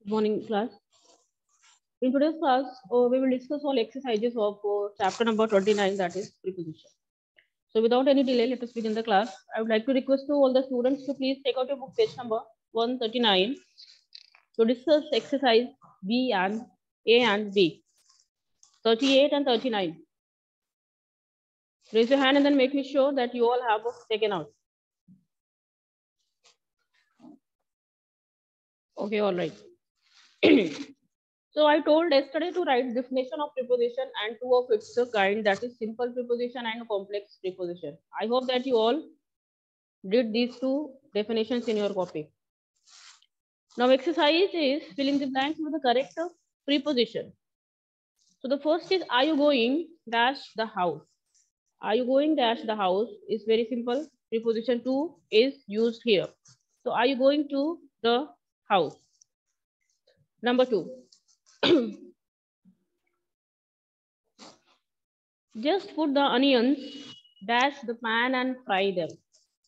Good morning, class. In today's class, we will discuss all exercises of chapter number 29, that is preposition. So without any delay, let us begin the class. I would like to request to all the students to please take out your book page number 139 to discuss exercise B and A and B, 38 and 39. Raise your hand and then make me sure that you all have taken out. Okay, all right. So I told yesterday to write definition of preposition and two of its kind, that is simple preposition and complex preposition. I hope that you all did these two definitions in your copy. Now exercise is filling the blanks with the correct preposition. So the first is, are you going dash the house? Are you going dash the house is very simple. Preposition to is used here. So are you going to the house? Number two. Just put the onions, dash the pan and fry them.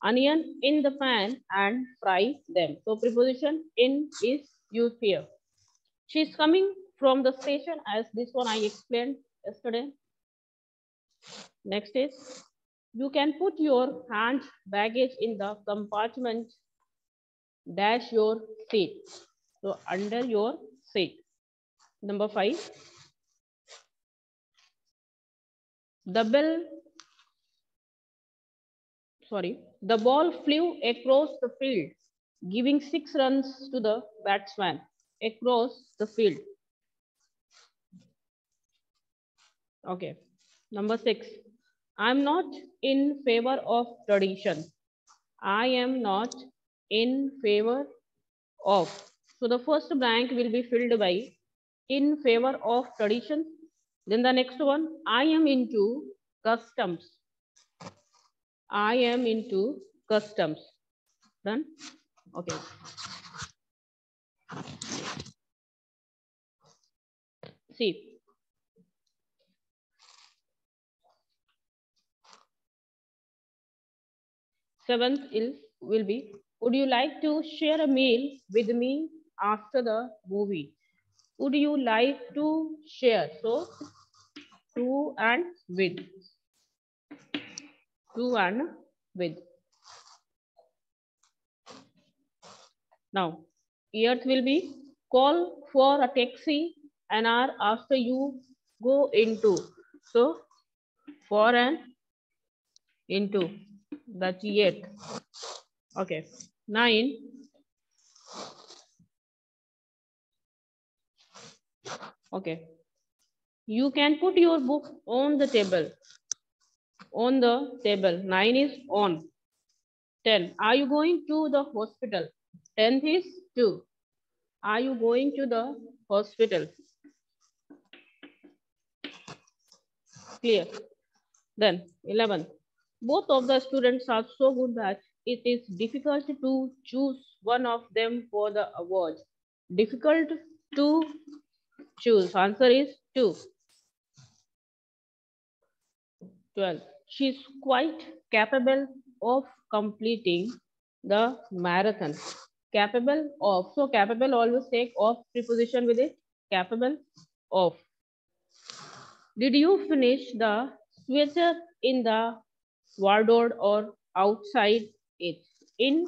Onion in the pan and fry them. So preposition in is used here. She's coming from the station, as this one I explained yesterday. Next is, you can put your hand baggage in the compartment dash your seat. So under your seat. Number 5. The ball flew across the field, giving 6 runs to the batsman across the field. Okay. Number 6. I'm not in favor of tradition. I am not in favor of. So the first blank will be filled by in favor of tradition. Then the next one, I am into customs. I am into customs. Done? Okay. See. Seventh will be, would you like to share a meal with me after the movie? Would you like to share? So, to and with. To and with. Now, eighth will be, call for a taxi an hour after you go into. So, for and into. That's eighth. Okay. 9. Okay. You can put your book on the table. On the table. 9 is on. 10. Are you going to the hospital? 10th is to. Are you going to the hospital? Clear. Then 11. Both of the students are so good that it is difficult to choose one of them for the award. Difficult to choose. Answer is 2. 12. She's quite capable of completing the marathon. Capable of. So capable always take of preposition with it. Capable of. Did you finish the sweater in the wardrobe or outside it? In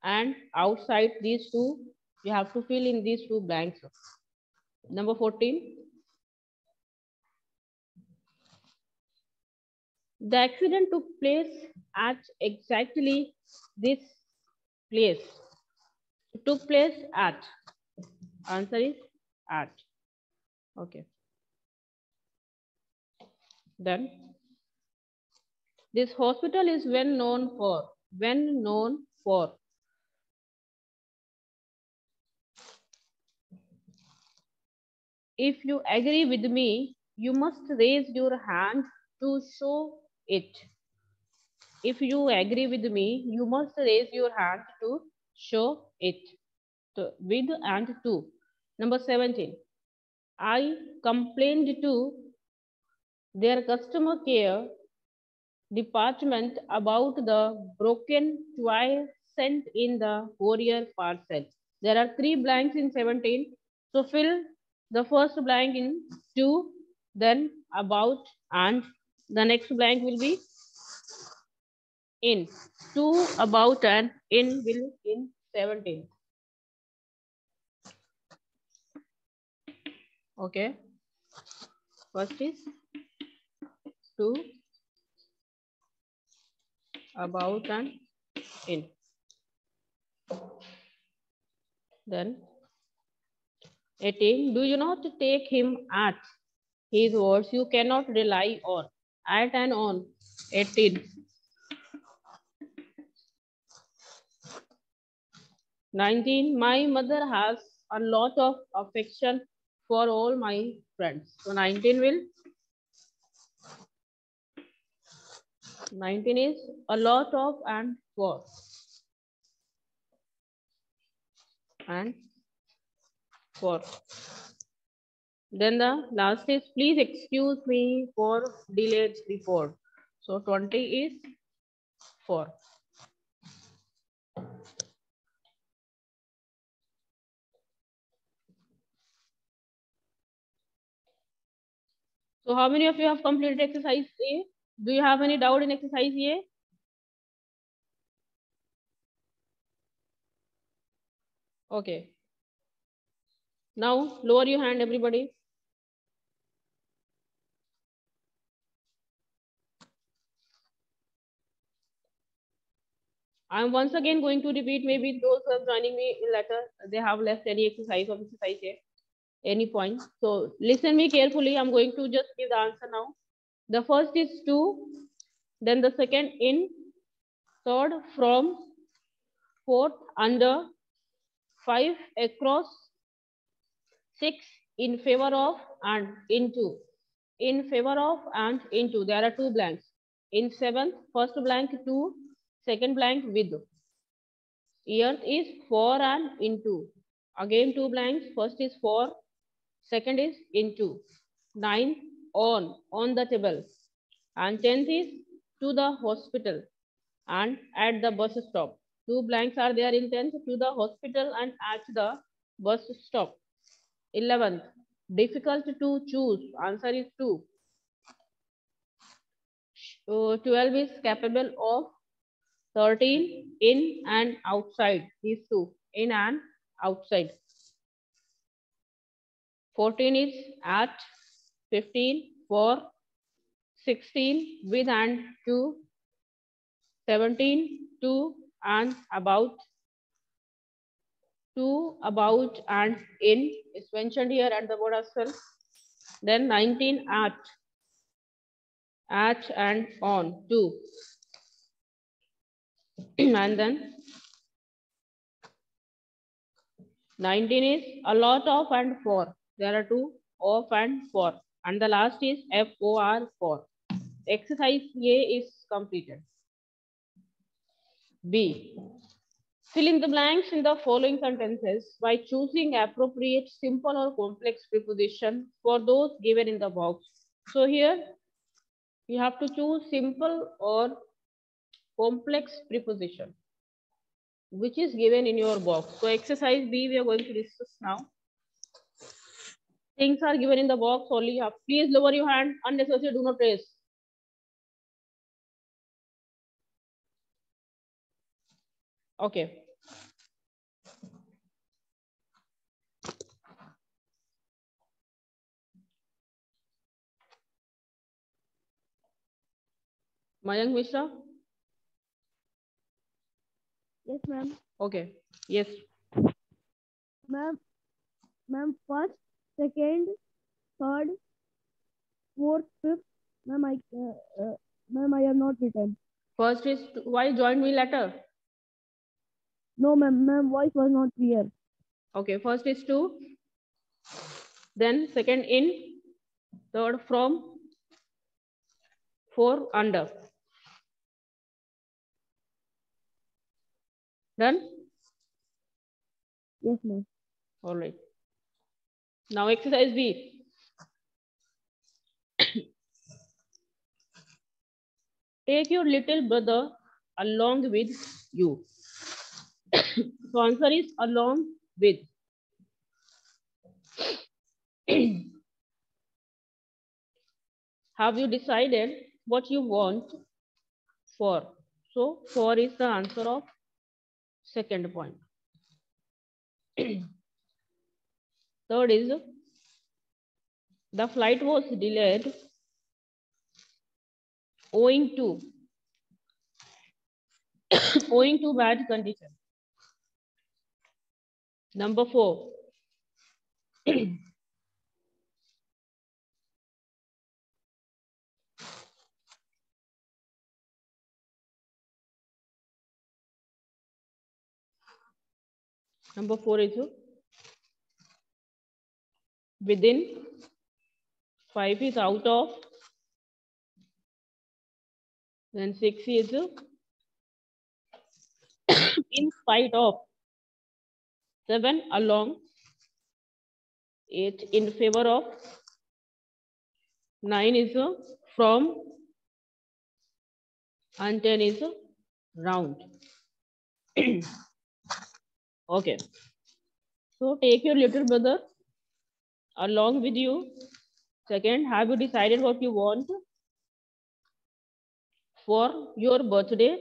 and outside, these two, you have to fill in these two blanks. Number 14. The accident took place at exactly this place. It took place at. Answer is at. Okay. Then this hospital is well known for. Well known for. If you agree with me, you must raise your hand to show it. If you agree with me, you must raise your hand to show it. So, with and to. Number 17. I complained to their customer care department about the broken toy sent in the courier parcel. There are 3 blanks in 17. So fill the first blank in to, then about, and the next blank will be in. To, about, and in will in 17. Okay. First is to, about, and in. Then 18. Do you not take him at his words? You cannot rely on. At and on. 18. 19. My mother has a lot of affection for all my friends. So 19 is a lot of and for. And for. Then the last is please excuse me for delayed report. So 20 is for. So how many of you have completed exercise A? Do you have any doubt in exercise A? Okay. Now lower your hand, everybody. I am once again going to repeat. Maybe those who are joining me later, they have left any exercise of exercise A, any point. So listen me carefully. I'm going to just give the answer now. The first is to, then the second in, third from, fourth under, 5 across, 6 in favor of and into. In favor of and into. There are 2 blanks. In 7th, first blank to, second blank with. Earth is for and into. Again 2 blanks. First is for, second is into. 9th, on the table. And 10th is to the hospital and at the bus stop. 2 blanks are there in 10th, to the hospital and at the bus stop. 11th, difficult to choose. Answer is 2. 12 is capable of. 13, in and outside. These 2, in and outside. 14 is at. 15, for. 16, with and to. 17, to and about. 2, about and in is mentioned here at the board as well. Then 19, at and on, 2. And then 19 is a lot of and for. There are 2, of and for. And the last is for, for. Exercise A is completed. B. Fill in the blanks in the following sentences by choosing appropriate simple or complex preposition for those given in the box. So here you have to choose simple or complex preposition which is given in your box. So exercise B we are going to discuss now. Things are given in the box only. You have, please lower your hand. Unnecessary, do not raise. Okay. Mayank Mishra? Yes, ma'am. Okay. Yes. Ma'am, first, second, third, fourth, fifth. Ma'am, I have not written. First is why join me letter? No, ma'am, voice was not clear. Okay. First is to, then second in, third from, 4 under. Done? Yes, ma'am. All right. Now exercise B. Take your little brother along with you. So answer is along with. Have you decided what you want for? So for is the answer of second point. Third is the flight was delayed owing to bad condition. Number 4. Number 4 is within, 5 is out of, then 6 is in spite of, 7 along, 8 in favor of, 9 is from, and 10 is round. Okay. So take your little brother along with you. Second, have you decided what you want for your birthday?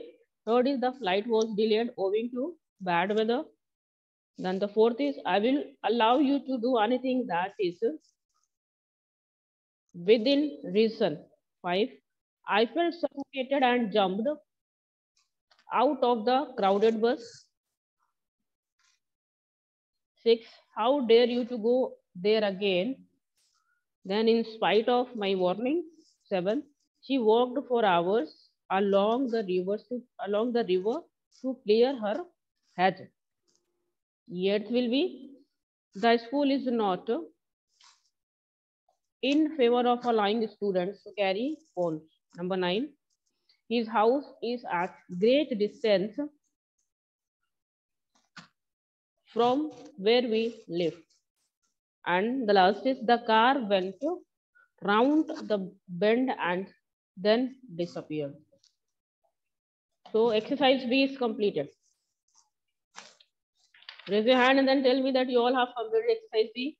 Third is the flight was delayed owing to bad weather. Then the fourth is I will allow you to do anything that is within reason. 5. I felt suffocated and jumped out of the crowded bus. 6. How dare you to go there again? Then in spite of my warning. 7. She walked for hours along the river to clear her head. 8th will be the school is not in favor of allowing students to carry phones. Number 9. His house is at great distance from where we live. And the last is the car went round the bend and then disappeared. So exercise B is completed. Raise your hand and then tell me that you all have completed exercise B.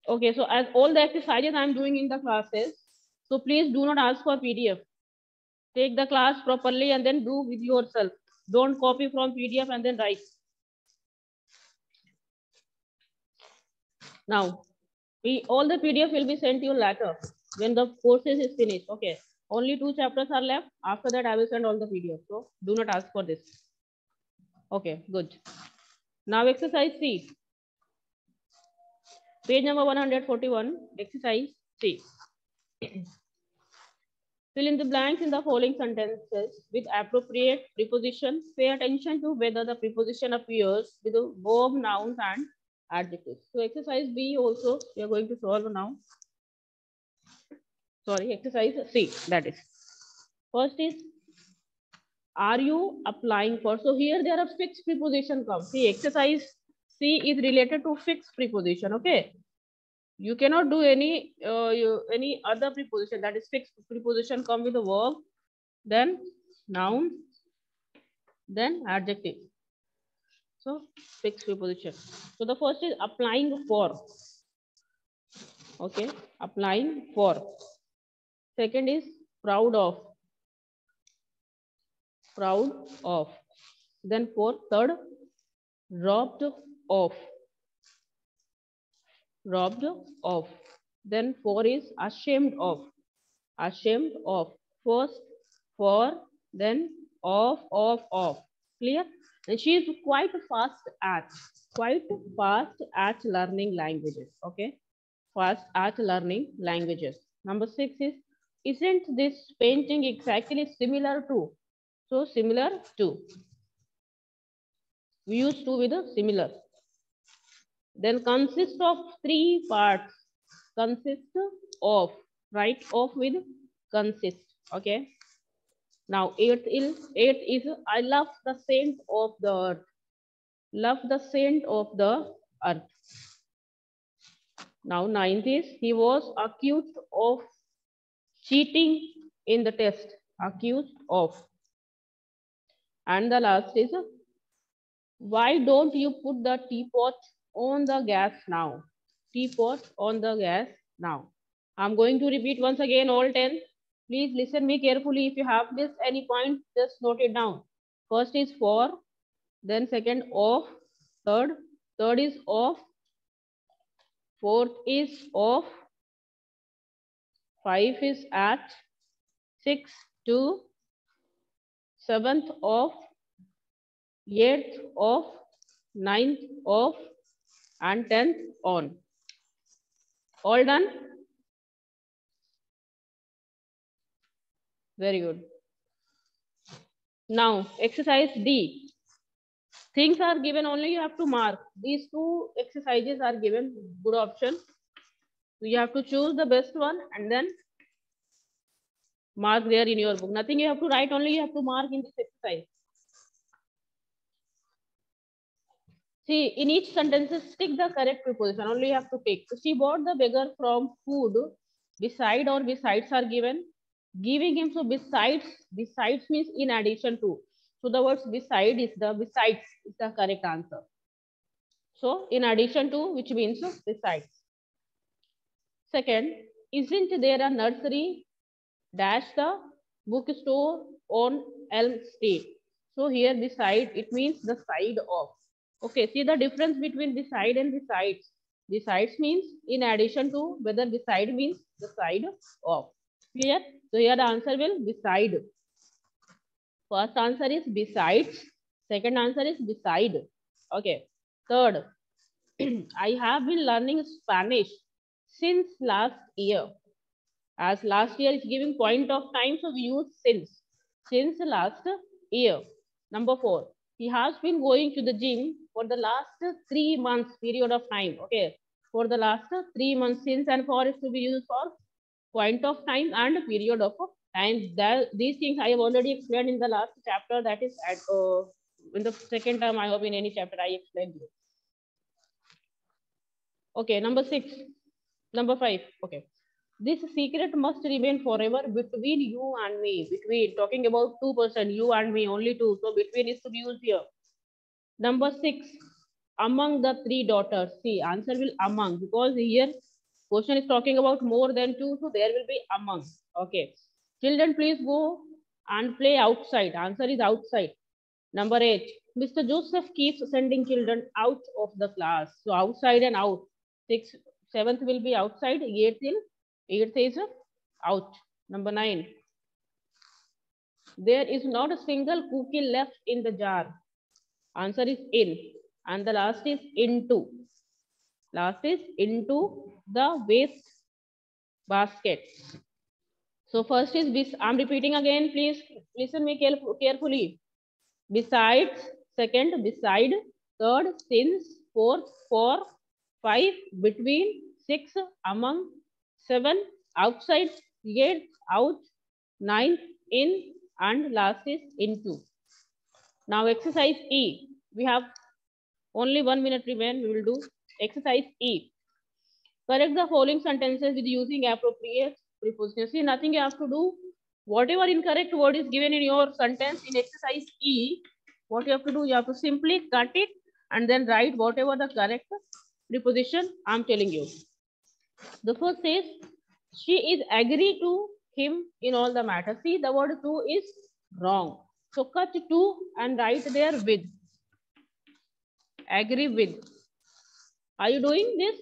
Okay, so as all the exercises I am doing in the classes, so please do not ask for PDF. Take the class properly and then do with yourself. Don't copy from PDF and then write. Now, all the PDF will be sent to you later when the courses is finished. Okay, only 2 chapters are left. After that, I will send all the PDF. So do not ask for this. Okay, good. Now exercise C. Page number 141, exercise C. Fill in the blanks in the following sentences with appropriate preposition. Pay attention to whether the preposition appears with the verb, nouns, and adjectives. So exercise B also we are going to solve now. Sorry, exercise C, that is. First is, are you applying for? So here there are fixed preposition come. See, exercise C is related to fixed preposition. Okay. You cannot do any other preposition that is fixed preposition come with a verb, then noun, then adjective. So fixed preposition. So the first is applying for. Okay, applying for. Second is proud of. Proud of. Then third, robbed of. Robbed of. Then 4 is ashamed of. Ashamed of. First, for, then of. Clear? And she is quite fast at learning languages. Okay, fast at learning languages. Number 6 is, isn't this painting exactly similar to? So similar to. We use to with a similar. Then consists of 3 parts. Consist of. Write off with consist. Okay. Now 8 is I love the scent of the earth. Love the scent of the earth. Now 9th is he was accused of cheating in the test. Accused of. And the last is, why don't you put the teapot on the gas now? Teapot on the gas now. I'm going to repeat once again all 10. Please listen me carefully. If you have missed any point, just note it down. First is for, then second off, third is off, fourth is off, 5 is at, 6 to, 7th off, 8th off, 9th off, and 10th on. All done? Very good. Now, exercise D. Things are given, only you have to mark. These two exercises are given, good option. So you have to choose the best one and then mark there in your book. Nothing you have to write, only you have to mark in this exercise. See, in each sentence, stick the correct preposition, only you have to take. So she bought the beggar from food. Beside or besides are given. Giving him, so besides means in addition to. So the words besides is the correct answer. So in addition to, which means besides. Second, isn't there a nursery dash the bookstore on Elm Street? So here beside, it means the side of. Okay, see the difference between beside and besides. Besides means in addition to, whether beside means the side of. Clear? So here the answer will beside. First answer is besides. Second answer is beside. Okay. Third, I have been learning Spanish since last year. As last year is giving point of time, so we use since last year. Number 4, he has been going to the gym for the last 3 months period of time. Okay, for the last 3 months, since and for is to be used for point of time and period of time. These things I have already explained in the last chapter, that is at in the second term. I hope in any chapter I explained you. Okay, number 5. Okay, this secret must remain forever between you and me. Between, talking about 2 person, you and me, only 2. So between is to be used here. Number 6, among the 3 daughters. See, answer will among, because here question is talking about more than 2, so there will be among. Okay. Children, please go and play outside. Answer is outside. Number 8, Mr. Joseph keeps sending children out of the class. So outside and out. 7th will be outside. 8th is out. Number 9, there is not a single cookie left in the jar. Answer is in. And the last is into. Last is into the waste basket. So first is, I'm repeating again, please listen me carefully. Besides, second, beside, third, since, fourth, for, 5, between, 6, among, 7, outside, 8, out, 9, in, and last is into. Now exercise E. We have only 1 minute remain. We will do exercise E. Correct the following sentences with using appropriate prepositions. See, nothing you have to do. Whatever incorrect word is given in your sentence in exercise E, what you have to do, you have to simply cut it and then write whatever the correct preposition I'm telling you. The first says, she is agree to him in all the matters. See, the word to is wrong. So cut to and write there with. Agree with. Are you doing this?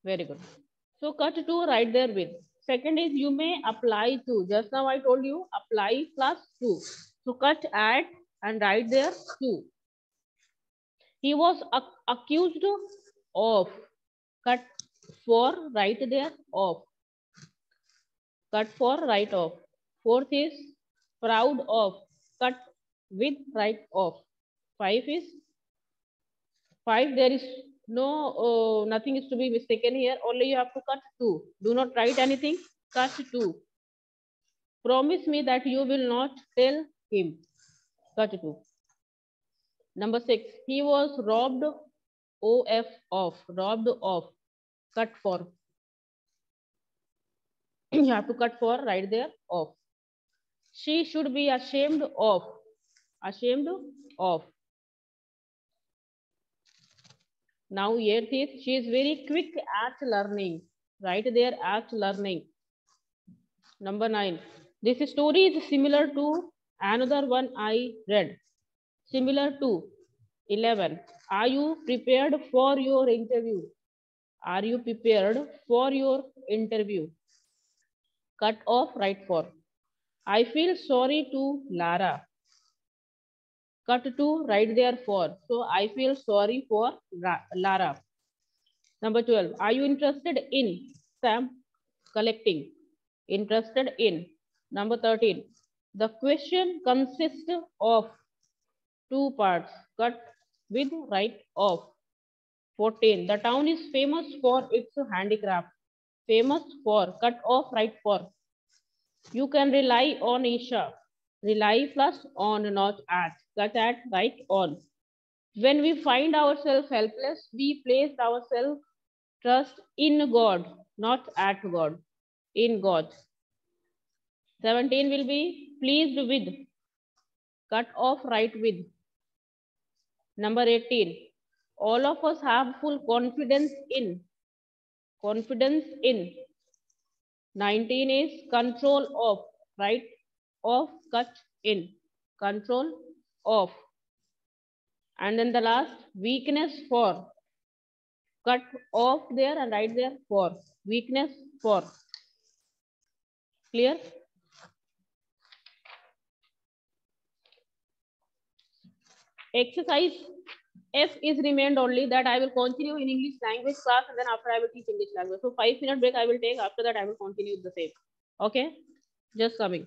Very good. So cut to, write there with. Second is, you may apply to. Just now I told you apply plus to. So cut at and write there to. He was accused of. Cut for, write there of. Cut for, write off. Fourth is proud of. Cut with, write off. 5 is 5. There is no nothing is to be mistaken here. Only you have to cut to. Do not write anything. Cut to. Promise me that you will not tell him. Cut to. Number 6. He was robbed of. Robbed of. Cut for. You have to cut for, right there, of. She should be ashamed of. Ashamed of. Now eighth is she is very quick at learning. Right there at learning. Number 9. This story is similar to another one I read. Similar to 11. Are you prepared for your interview? Are you prepared for your interview? Cut off right for. I feel sorry to Lara. Cut to right there for. So I feel sorry for Lara. Number 12. Are you interested in stamp collecting? Interested in. Number 13. The question consists of two parts. Cut with right off. 14. The town is famous for its handicraft. Famous for. Cut off right for. You can rely on Isha. Rely plus on, not at. Cut at right on. When we find ourselves helpless, we place ourselves trust in God, not at God. In God. 17 will be pleased with. Cut off right with. Number 18. All of us have full confidence in. Confidence in. 19 is control of. Right off, cut in. Control of. And then the last, weakness for. Cut off there and right there for. Weakness for. Clear? Exercise F is remained only, that I will continue in English language class, and then after I will teach English language. So 5-minute break I will take. After that I will continue the same. Okay, just coming.